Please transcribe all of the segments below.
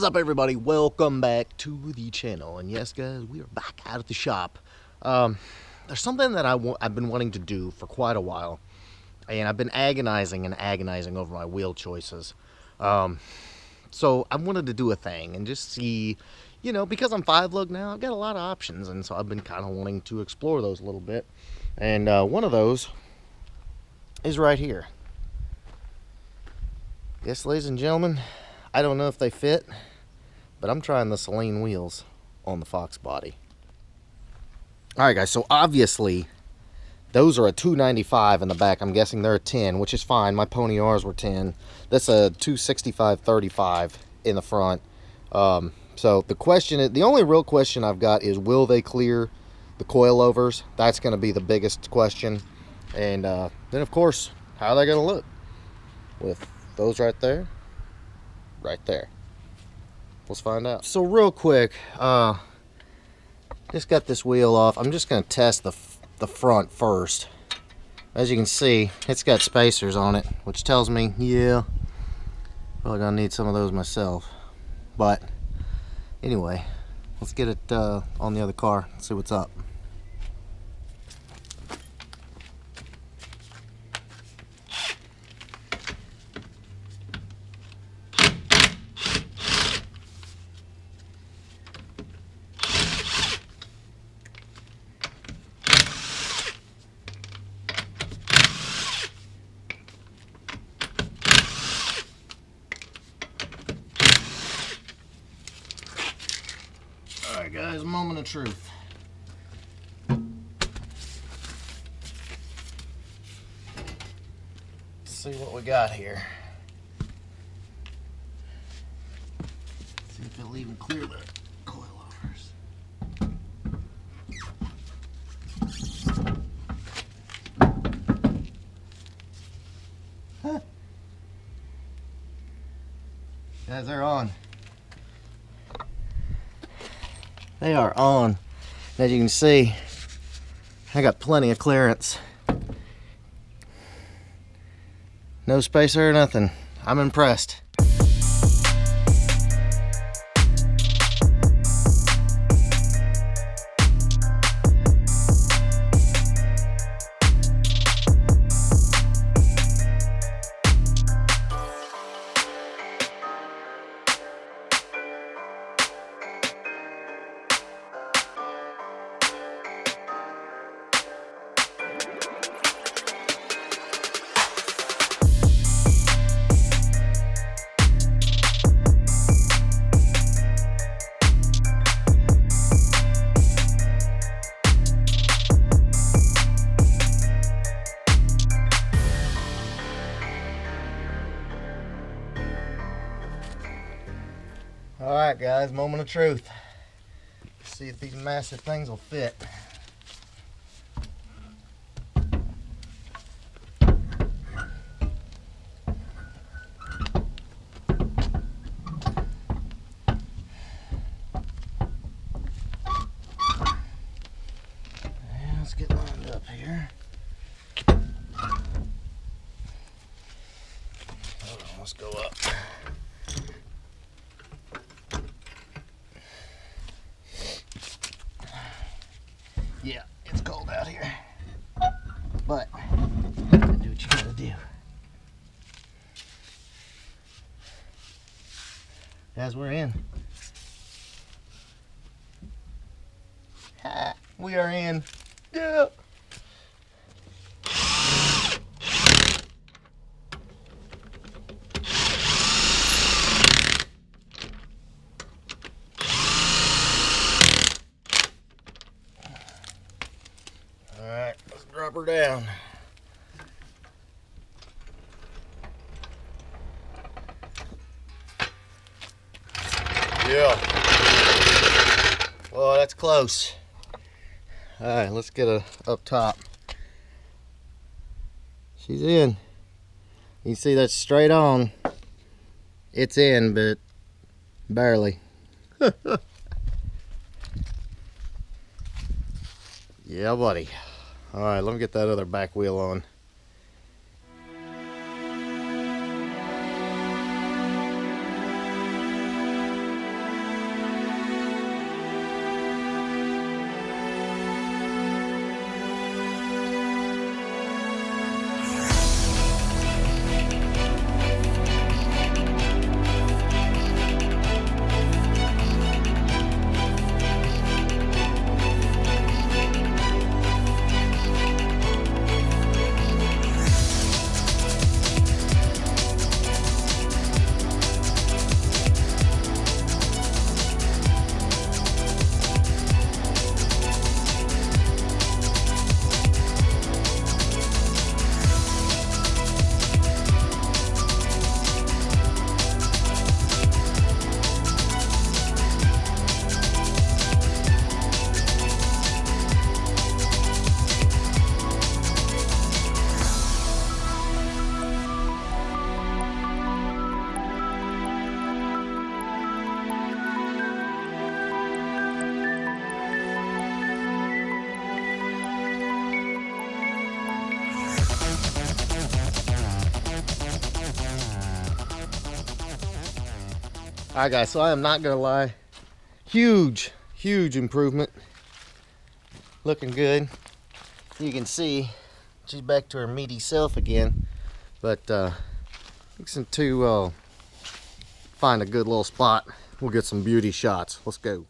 What is up, everybody? Welcome back to the channel. And yes, guys, we are back out at the shop. There's something that I've been wanting to do for quite a while. And I've been agonizing over my wheel choices. So I wanted to do a thing and just see, because I'm 5-lug now, I've got a lot of options. And so I've been kind of wanting to explore those a little bit. And one of those is right here. Yes, ladies and gentlemen, I don't know if they fit, but I'm trying the Saleen wheels on the Foxbody. Alright guys, so obviously those are a 295 in the back. I'm guessing they're a 10, which is fine. My Pony R's were 10. That's a 265/35 in the front. So the only real question I've got is, will they clear the coilovers? That's going to be the biggest question. And then of course, how are they going to look with those right there? Right there. Let's find out. So real quick, just got this wheel off. I'm just going to test the front first. As you can see, it's got spacers on it, which tells me, yeah, probably gonna need some of those myself. But anyway, let's get it on the other car, see what's up. Alright guys, moment of truth. Let's see what we got here. See if it'll even clear the coilovers. Huh. Guys, they're on. They are on. As you can see, I got plenty of clearance. No spacer or nothing. I'm impressed. Alright guys, moment of truth. Let's see if these massive things will fit. And let's get lined up here. Hold on, let's go up. Yeah, it's cold out here, but do what you gotta do. Guys, we're in. Ha, we are in. Yeah. Alright, let's drop her down. Yeah. Well, that's close. Alright, let's get her up top. She's in. You can see that's straight on. It's in, but barely. Yeah, buddy. Alright, let me get that other back wheel on. Alright guys, so I am not gonna lie, huge improvement. Looking good. You can see she's back to her meaty self again, but fixing to find a good little spot. We'll get some beauty shots. Let's go.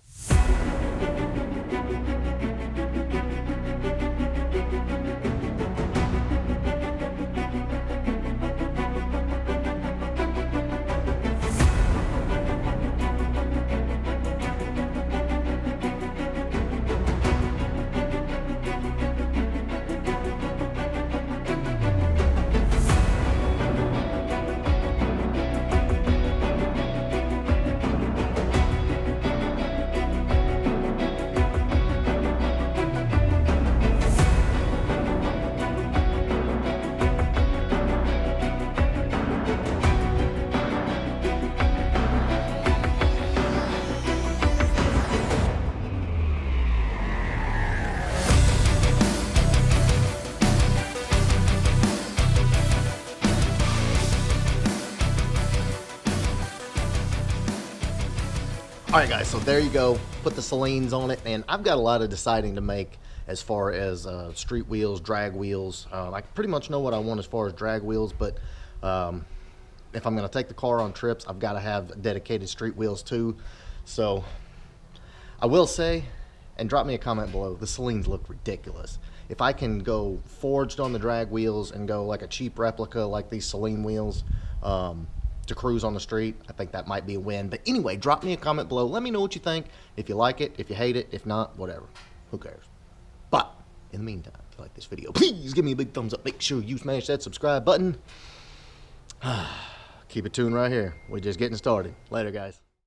Alright guys, so there you go. Put the Saleens on it, and I've got a lot of deciding to make as far as street wheels, drag wheels. I pretty much know what I want as far as drag wheels, but if I'm going to take the car on trips, I've got to have dedicated street wheels too. So I will say, and drop me a comment below, the Saleens look ridiculous. If I can go forged on the drag wheels and go like a cheap replica like these Saleen wheels, to cruise on the street, I think that might be a win. But anyway, drop me a comment below. Let me know what you think. If you like it, if you hate it, if not, whatever. Who cares? But in the meantime, if you like this video, please give me a big thumbs up. Make sure you smash that subscribe button. Keep it tuned right here. We're just getting started. Later, guys.